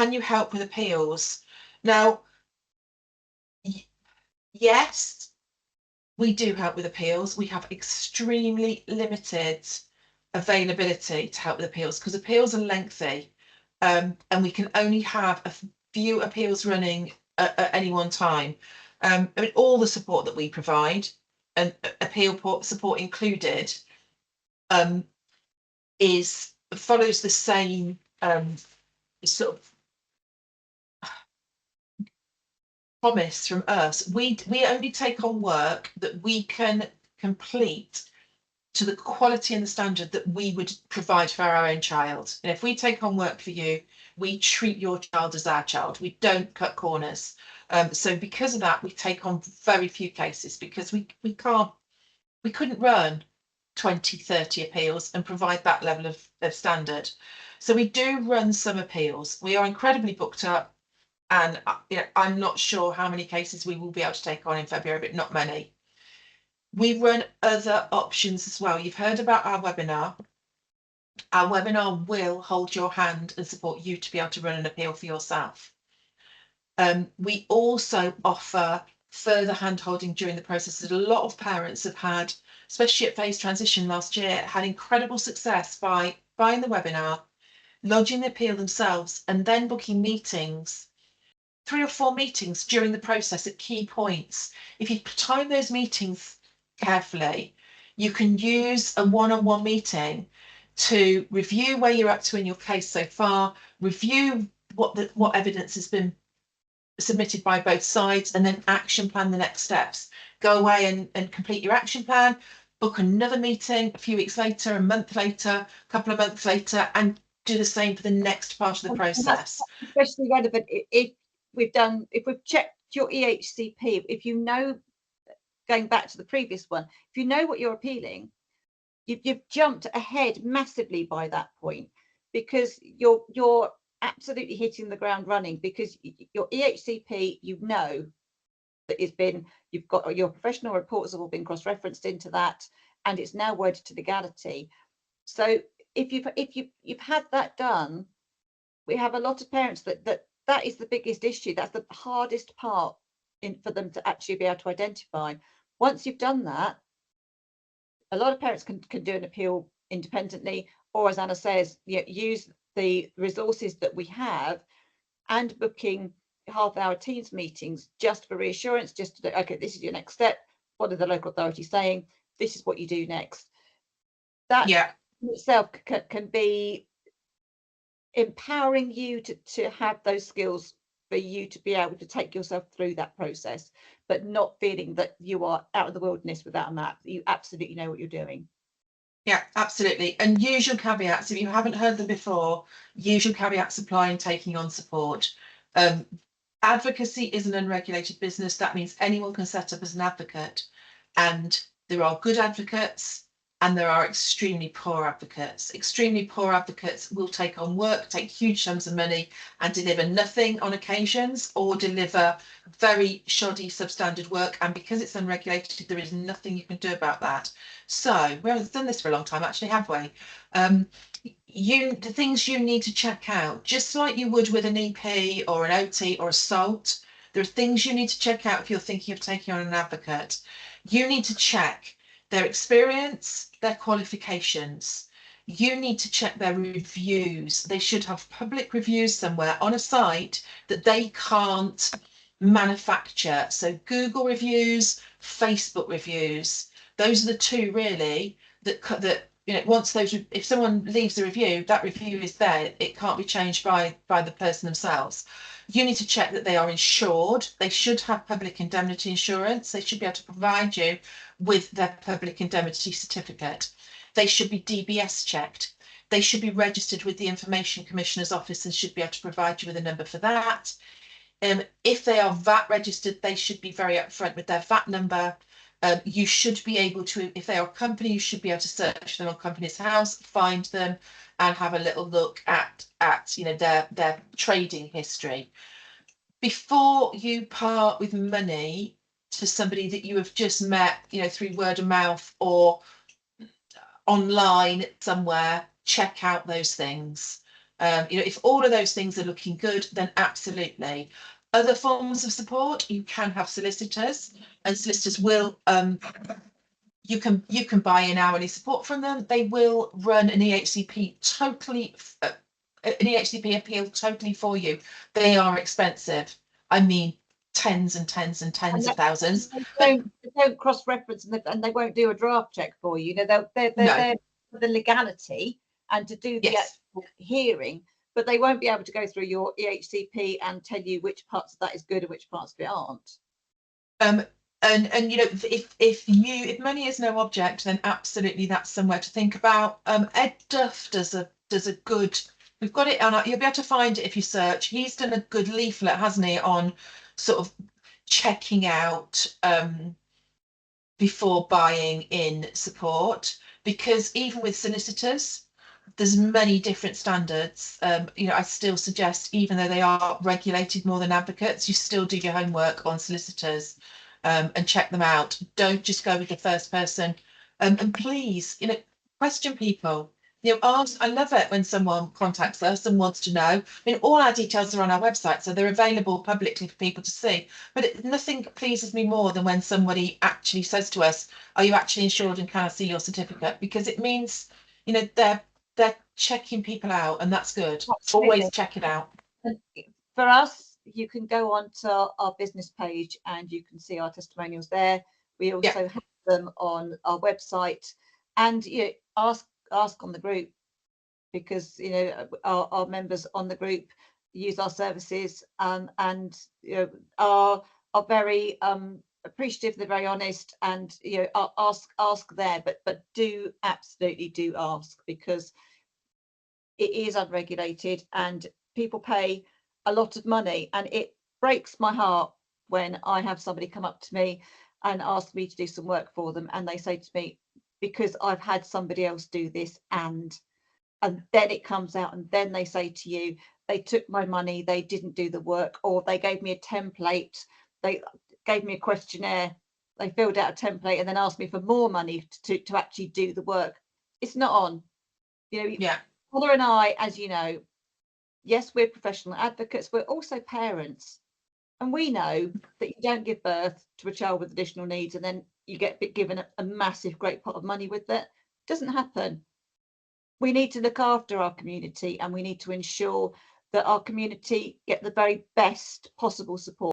can you help with appeals? Now, yes, we do help with appeals. We have extremely limited availability to help with appeals because appeals are lengthy, and we can only have a few appeals running at any one time. I mean, all the support that we provide, and appeal support included, follows the same sort of promise from us. We only take on work that we can complete to the quality and the standard that we would provide for our own child. And if we take on work for you, we treat your child as our child. We don't cut corners. So because of that, we take on very few cases because we couldn't run 20, 30 appeals and provide that level of standard. So we do run some appeals. We are incredibly booked up, and I'm not sure how many cases we will be able to take on in February, but not many. We run other options as well. You've heard about our webinar. Our webinar will hold your hand and support you to be able to run an appeal for yourself. We also offer further hand-holding during the process. A lot of parents have had, especially at phase transition last year, had incredible success by buying the webinar, lodging the appeal themselves, and then booking meetings, 3 or 4 meetings during the process at key points. If you time those meetings carefully, you can use a one-on-one meeting to review where you're up to in your case so far, review what evidence has been submitted by both sides, and then action plan the next steps. Go away and complete your action plan, book another meeting a few weeks later, a month later, a couple of months later, and do the same for the next part of the process. Especially relevant if we've checked your EHCP, if you know, going back to the previous one, if you know what you're appealing, you've jumped ahead massively by that point, because you're absolutely hitting the ground running, because your EHCP, you know that it's been, you've got your professional reports have all been cross-referenced into that, and it's now worded to legality. So if you've had that done, we have a lot of parents that is the biggest issue. That's the hardest part for them to actually be able to identify. Once you've done that, a lot of parents can do an appeal independently, or as Anna says, use the resources that we have, and booking half-hour Teams meetings just for reassurance, just to, okay, this is your next step. What are the local authorities saying? This is what you do next. That in itself can be empowering you to have those skills for you to be able to take yourself through that process, but not feeling that you are out of the wilderness without a map. You absolutely know what you're doing. Yeah, absolutely. And usual caveats, if you haven't heard them before, usual caveats apply in taking on support. Advocacy is an unregulated business. That means anyone can set up as an advocate, and there are good advocates and there are extremely poor advocates. Extremely poor advocates will take on work, take huge sums of money, and deliver nothing on occasions, or deliver very shoddy substandard work. And because it's unregulated, there is nothing you can do about that. So we haven't done this for a long time, actually, have we? The things you need to check out, just like you would with an EP or an OT or a SALT, there are things you need to check out if you're thinking of taking on an advocate. You need to check their experience, their qualifications. You need to check their reviews. They should have public reviews somewhere on a site that they can't manufacture. So Google reviews, Facebook reviews, those are the two really that once those, if someone leaves a review, that review is there. It can't be changed by the person themselves. You need to check that they are insured. They should have public indemnity insurance. They should be able to provide you with their public indemnity certificate. They should be DBS checked. They should be registered with the Information Commissioner's Office and should be able to provide you with a number for that. If they are VAT registered, they should be very upfront with their VAT number. You should be able to, if they are a company, you should be able to search them on Companies House, find them, and have a little look at their trading history. Before you part with money to somebody that you have just met, through word of mouth or online somewhere, check out those things. If all of those things are looking good, then absolutely. Other forms of support, you can have solicitors, and solicitors will you can buy an hourly support from them. They will run an EHCP appeal totally for you. They are expensive. I mean, tens and tens and tens of thousands. They don't cross-reference, and they won't do a draft check for you. They're there for the legality and to do the actual hearing, but they won't be able to go through your EHCP and tell you which parts of that is good and which parts of it aren't. And if money is no object, then absolutely that's somewhere to think about. Ed Duff does a good. We've got it on. You'll be able to find it if you search. He's done a good leaflet, hasn't he, on sort of checking out before buying in support, because even with solicitors, there's many different standards. I still suggest, even though they are regulated more than advocates, you still do your homework on solicitors and check them out. Don't just go with the first person. And please, question people. Ask. I love it when someone contacts us and wants to know. I mean, all our details are on our website, so they're available publicly for people to see. But nothing pleases me more than when somebody actually says to us, "Are you actually insured, and can I see your certificate?" Because it means, they're checking people out, and that's good. Absolutely. Always check it out. And for us, you can go onto our business page and you can see our testimonials there. We also have them on our website, and ask on the group, because our members on the group use our services, and are very appreciative. They're very honest, and ask there, but absolutely do ask, because it is unregulated and people pay a lot of money, and it breaks my heart when I have somebody come up to me and ask me to do some work for them, and they say to me, because I've had somebody else do this, and then it comes out, and then they say to you, they took my money, they didn't do the work, or they gave me a template, they gave me a questionnaire, they filled out a template and then asked me for more money to actually do the work. It's not on. Paula and I, as you know, yes, we're professional advocates, we're also parents, and we know that you don't give birth to a child with additional needs and then you get given a massive great pot of money with it. It doesn't happen. We need to look after our community, and we need to ensure that our community get the very best possible support.